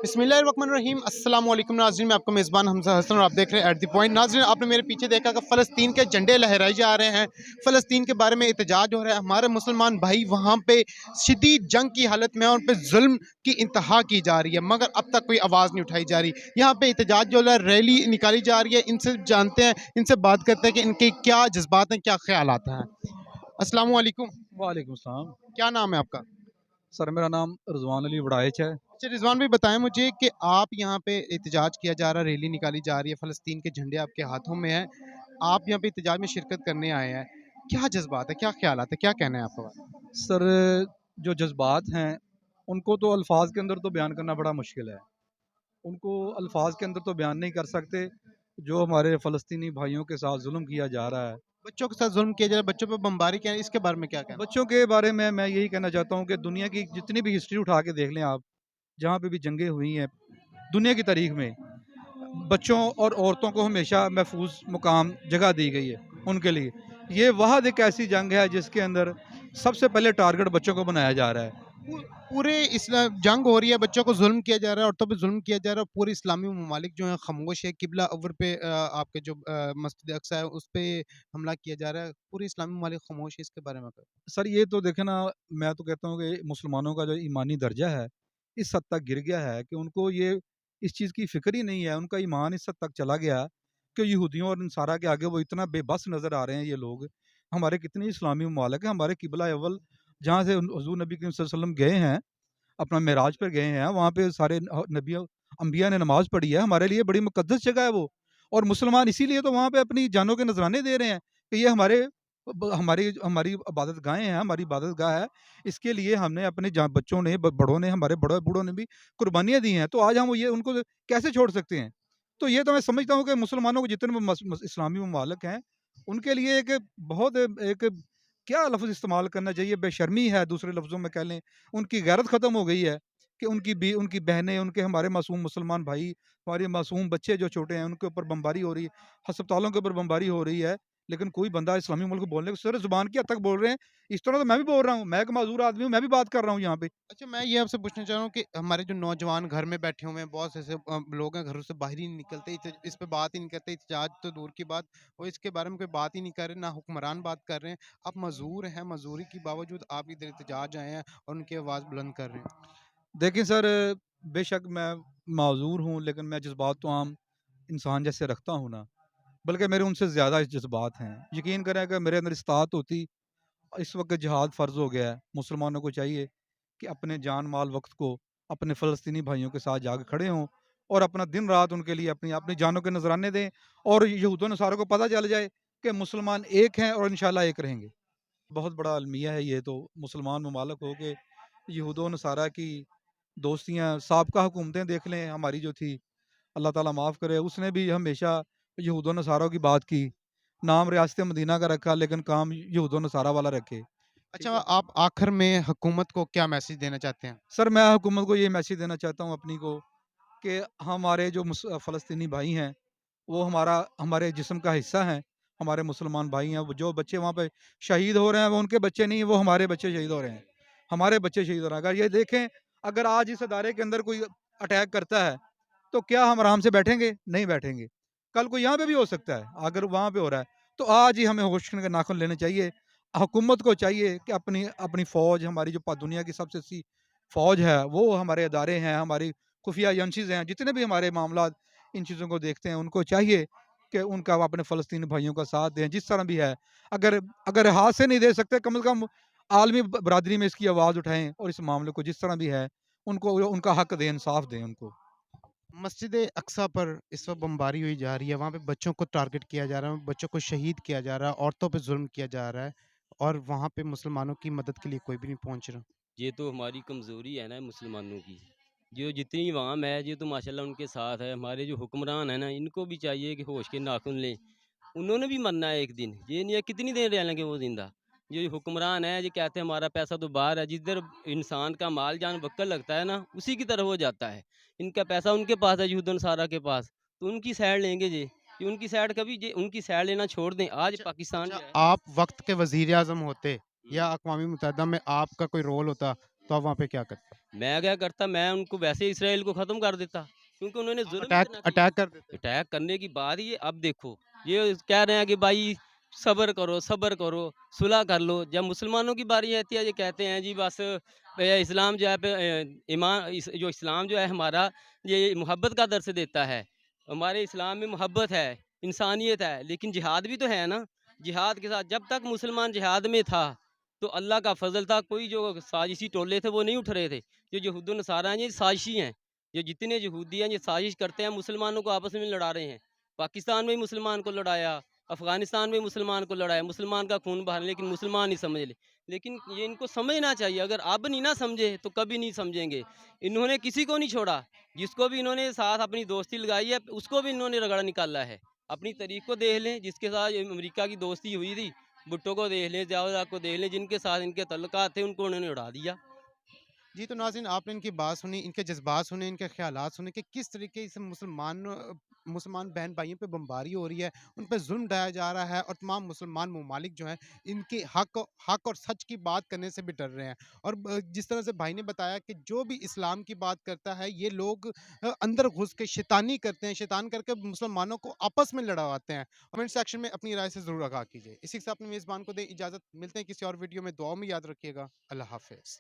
बिस्मिल्लाहिर्रहमानिर्रहीम अस्सलाम वालेकुम नाज़रीन, मैं आपका मेज़बान हमज़ा हसन और आप देख रहे हैं एट द पॉइंट। नाज़रीन, आपने मेरे पीछे देखा कि फ़लस्तीन के झंडे लहराए जा रहे हैं, फ़लस्तीन के बारे में एहतजाज हो रहा है। हमारे मुसलमान भाई वहाँ पे शदीद जंग की हालत में हैं, उन पे जुल्म की इंतहा की जा रही है, मगर अब तक कोई आवाज़ नहीं उठाई जा रही। यहाँ पे एहतजाज जो है, रैली निकाली जा रही है। इनसे जानते हैं, इनसे बात करते हैं कि इनके क्या जज्बात हैं, क्या ख़यालात हैं। अस्सलाम वालेकुम। वालेकुम सलाम। क्या नाम है आपका? सर मेरा नाम रिजवान अली वड़ाइच है। अच्छा रिजवान भाई, बताएं मुझे कि आप यहाँ पे एहतजाज किया जा रहा है, रैली निकाली जा रही है, फ़लस्तीन के झंडे आपके हाथों में हैं, आप यहाँ पे एहतजाज में शिरकत करने आए हैं, क्या जज्बात है, क्या ख्यालात है, क्या कहना है आपका? सर जो जज्बात हैं उनको तो अल्फाज के अंदर तो बयान करना बड़ा मुश्किल है। उनको अल्फाज के अंदर तो बयान नहीं कर सकते। जो हमारे फ़लस्तीनी भाइयों के साथ जुल्म किया जा रहा है, बच्चों के साथ जुल्म किया जा रहा है, बच्चों पर बमबारी किया है, इसके बारे में क्या कहना बच्चों के बारे में मैं यही कहना चाहता हूँ कि दुनिया की जितनी भी हिस्ट्री उठा के देख लें आप, जहाँ पे भी जंगें हुई हैं दुनिया की तारीख में, बच्चों और औरतों को हमेशा महफूज मुकाम जगह दी गई है उनके लिए। ये वाहद एक ऐसी जंग है जिसके अंदर सबसे पहले टारगेट बच्चों को बनाया जा रहा है। है? पूरे इस जंग हो रही है, बच्चों को जुल्म किया जा रहा है, औरतों पे जुल्म किया जा रहा है, पूरे इस्लामी ममालिक जो हैं खामोश है, किबला अव्वल पे आपके जो मस्जिद अक्सा है उस पे हमला किया जा रहा है, पूरे इस्लामी ममालिक खामोश है, इसके बारे में क्या? सर ये तो देखे ना, मैं तो कहता हूँ कि मुसलमानों का जो ईमानी दर्जा है इस हद तक गिर गया है कि उनको ये इस चीज़ की फ़िक्र ही नहीं है। उनका ईमान इस हद तक चला गया कि यहूदियों और नसारा के आगे वो इतना बेबस नज़र आ रहे हैं ये लोग। हमारे कितने इस्लामी ममालिक हैं, हमारे किबला अव्वल जहाँ से हुज़ूर नबी करीम सल्लल्लाहु अलैहि वसल्लम गए हैं, अपना मेराज पर गए हैं, वहाँ पे सारे नबियों अम्बिया ने नमाज़ पढ़ी है, हमारे लिए बड़ी मुक़द्दस जगह है वो। और मुसलमान इसीलिए तो वहाँ पे अपनी जानों के नज़राने दे रहे हैं कि ये हमारी हमारी इबादत गाहें हैं, हमारी इबादत गाह है। इसके लिए हमने अपने बच्चों ने बड़ों ने, हमारे बड़े बूढ़ों ने भी कुर्बानियाँ दी हैं, तो आज हम ये उनको कैसे छोड़ सकते हैं? तो ये तो मैं समझता हूँ कि मुसलमानों को जितने भी इस्लामी ममालिक हैं, उनके लिए एक बहुत एक क्या लफ्ज़ इस्तेमाल करना चाहिए, बेशर्मी है दूसरे लफ्ज़ों में कह लें। उनकी गैरत ख़त्म हो गई है कि उनकी बहनें, उनके हमारे मासूम मुसलमान भाई, हमारे मासूम बच्चे जो छोटे हैं, उनके ऊपर बमबारी हो रही है, अस्पतालों के ऊपर बमबारी हो रही है। लेकिन कोई बंदा इस्लामी मुल्क बोलने को सर ज़ुबान की हद तक बोल रहे हैं। इस तरह तो मैं भी बोल रहा हूँ, मैं एक माज़ूर आदमी हूँ, मैं भी बात कर रहा हूँ यहाँ पे। अच्छा, मैं ये आपसे पूछना चाह रहा हूँ कि हमारे जो नौजवान घर में बैठे हुए हैं, बहुत से ऐसे लोग हैं घरों से बाहर ही नहीं निकलते, इस पे बात ही नहीं करते, एहतजाज तो दूर की बात, वो इसके बारे में कोई बात ही नहीं कर रहे, ना हुक्मरान बात कर रहे हैं। आप मजबूर हैं, मजदूरी के बावजूद आप इधर एहतजाज आए हैं और उनकी आवाज़ बुलंद कर रहे हैं। देखिए सर, बेशक मैं माज़ूर हूँ, लेकिन मैं जज़्बात तो आम इंसान जैसे रखता हूँ ना, बल्कि मेरे उनसे ज़्यादा जज़्बात हैं। यकीन करें अगर मेरे अंदर इस्तात होती, इस वक़्त जिहाद फ़र्ज़ हो गया है। मुसलमानों को चाहिए कि अपने जान माल वक़्त को अपने फ़लस्तीनी भाइयों के साथ जाके खड़े हों और अपना दिन-रात उनके लिए अपनी अपनी जानों के नज़राने दें, और यहूद व नसारा को पता चल जाए कि मुसलमान एक हैं और इंशाअल्लाह एक रहेंगे। बहुत बड़ा अलमिया है ये तो, मुसलमान ममालिक हो के यहूद व नसारा की दोस्तियाँ, साबका हुकूमतें देख लें हमारी जो थी, अल्लाह ताला माफ़ करे, उसने भी हमेशा यहूद व नसारा की बात की। नाम रियासत मदीना का रखा लेकिन काम यहूद व नसारा वाला रखे। अच्छा, ठीक है? आप आखिर में हुकूमत को क्या मैसेज देना चाहते हैं? सर मैं हुकूमत को ये मैसेज देना चाहता हूँ अपनी को कि हमारे जो फ़लस्तीनी भाई हैं, वो हमारे जिस्म का हिस्सा हैं। हमारे मुसलमान भाई हैं, वो जो बच्चे वहाँ पे शहीद हो रहे हैं, वो उनके बच्चे नहीं, वो हमारे बच्चे शहीद हो रहे हैं। हमारे बच्चे शहीद हो रहे हैं। अगर ये देखें, अगर आज इस अदारे के अंदर कोई अटैक करता है, तो क्या हम आराम से बैठेंगे? नहीं बैठेंगे। कल को यहाँ पे भी हो सकता है, अगर वहाँ पे हो रहा है, तो आज ही हमें होश के नाखुन लेने चाहिए। हुकूमत को चाहिए कि अपनी अपनी फ़ौज, हमारी जो दुनिया की सबसे अच्छी फ़ौज है, वो हमारे अदारे हैं, हमारी खुफिया एजेंसीज़ हैं, जितने भी हमारे मामलात इन चीज़ों को देखते हैं, उनको चाहिए कि उनका अपने फ़लस्तीनी भाइयों का साथ दें, जिस तरह भी है। अगर अगर हाथ से नहीं दे सकते, कम से कम आलमी बरादरी में इसकी आवाज़ उठाएँ और इस मामले को जिस तरह भी है, उनको उनका हक दें, इंसाफ दें उनको। मस्जिद अक्सा पर इस वक्त बमबारी हुई जा रही है, वहाँ पे बच्चों को टारगेट किया जा रहा है, बच्चों को शहीद किया जा रहा है, औरतों पे जुल्म किया जा रहा है और वहाँ पे मुसलमानों की मदद के लिए कोई भी नहीं पहुँच रहा। ये तो हमारी कमज़ोरी है ना मुसलमानों की। जो जितनी अवाम है ये तो माशाल्लाह उनके साथ है। हमारे जो हुक्मरान हैं ना, इनको भी चाहिए कि होश के नाखुन लें। उन्होंने भी मरना है एक दिन। ये नहीं है कितनी देर रहेंगे वो ज़िंदा। ये हुक्मरान है, ये कहते हैं हमारा पैसा तो बाहर है। जिधर इंसान का माल जान वक्कल लगता है ना, उसी की तरफ हो जाता है। इनका पैसा उनके पास है, यहूदन सारा के पास। तो उनकी साइड लेंगे ये उनकी साइड कभी ये उनकी साइड लेना छोड़ दें। आज अच्छा, पाकिस्तान अच्छा, जो है। आप वक्त के वज़ीर आज़म होते हुँ। या अक़वाम मुत्तहिदा में आपका कोई रोल होता, तो आप वहाँ पे क्या करते? मैं क्या करता, मैं उनको वैसे इसराइल को ख़त्म कर देता, क्योंकि उन्होंने आप ज़ुल्म अटैक इतना किया। अटैक कर देते हैं। अटैक करने की बात ही है। अब देखो, ये कह रहे हैं कि भाई सब्र करो, सुलह कर लो। जब मुसलमानों की बारी आती है, ये कहते हैं जी बस इस्लाम जो है ईमान जो इस्लाम जो है हमारा, ये मोहब्बत का दर्स देता है। हमारे इस्लाम में मोहब्बत है, इंसानियत है, लेकिन जिहाद भी तो है ना। जिहाद के साथ जब तक मुसलमान जिहाद में था, तो अल्लाह का फजल था, कोई जो साजिशी टोले थे वो नहीं उठ रहे थे। जो यहूद नसारा हैं, ये साजिशी हैं। ये जितने यहूदी हैं, ये साजिश करते हैं, मुसलमानों को आपस में लड़ा रहे हैं। पाकिस्तान में भी मुसलमान को लड़ाया, अफ़गानिस्तान में मुसलमान को लड़ाया, मुसलमान का खून बहा, लेकिन मुसलमान नहीं समझ ले। लेकिन ये इनको समझना चाहिए, अगर अब नहीं ना समझे तो कभी नहीं समझेंगे। इन्होंने किसी को नहीं छोड़ा, जिसको भी इन्होंने साथ अपनी दोस्ती लगाई है, उसको भी इन्होंने रगड़ा निकाला है। अपनी तरीक़ को देख लें, जिसके साथ ये अमेरिका की दोस्ती हुई थी, भुट्टो को देख लें, ज़िया को देख लें, जिनके साथ इनके तल्लुकात थे, उनको उन्होंने उड़ा दिया। जी, तो नाज़रीन आपने इनकी बात सुनी, इनके जज़्बात सुने, इनके ख़्यालात सुने कि किस तरीके से मुसलमान बहन भाइयों पे बमबारी हो रही है, उन पे ज़ुल्म ढाया जा रहा है और तमाम मुसलमान ममालिक जो हैं, इनके हक़ और सच की बात करने से भी डर रहे हैं। और जिस तरह से भाई ने बताया कि जो भी इस्लाम की बात करता है, ये लोग अंदर घुस के शैतानी करते हैं, शैतान करके मुसलमानों को आपस में लड़वाते हैं। कमेंट सेक्शन में अपनी राय से ज़रूर आगाह कीजिए। इसी के साथ अपने मेज़बान को दें इजाज़त, मिलते हैं किसी और वीडियो में, दुआओं में याद रखिएगा। अल्लाह हाफ़िज़।